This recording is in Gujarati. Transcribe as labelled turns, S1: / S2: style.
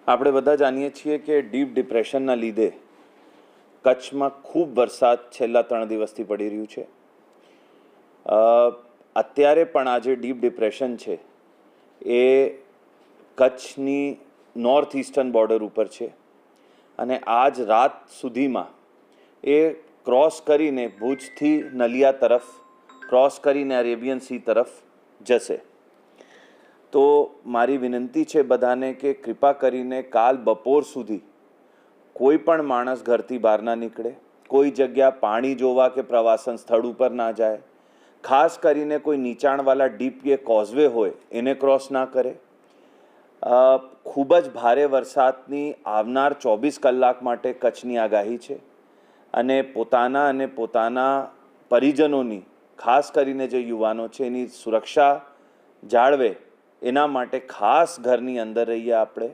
S1: આપણે બધા જાણીએ છીએ કે ડીપ ડિપ્રેશનના લીધે કચ્છમાં ખૂબ વરસાદ છેલ્લા 3 દિવસથી પડી રહ્યું છે. અત્યારે પણ આ જે ડીપ ડિપ્રેશન છે એ કચ્છની નોર્થ ઇસ્ટર્ન બોર્ડર ઉપર છે અને આજ રાત સુધીમાં એ ક્રોસ કરીને ભુજથી નલિયા તરફ ક્રોસ કરીને અરેબિયન સી તરફ જશે. તો મારી વિનંતી છે બધાને કે કૃપા કરીને કાલ બપોર સુધી કોઈ પણ માણસ ઘરથી બહાર ના નીકળે, કોઈ જગ્યા પાણી જોવા કે પ્રવાસન સ્થળ ઉપર ના જાય, ખાસ કરીને કોઈ નીચાણવાળા ડીપ કે કોઝવે હોય એને ક્રોસ ના કરે. ખૂબ જ ભારે વરસાદની આવનાર 24 કલાક માટે કચ્છની આગાહી છે અને પોતાના પરિજનોની, ખાસ કરીને જે યુવાનો છે એની સુરક્ષા જાળવે એના માટે ખાસ ઘરની અંદર રહીએ આપણે.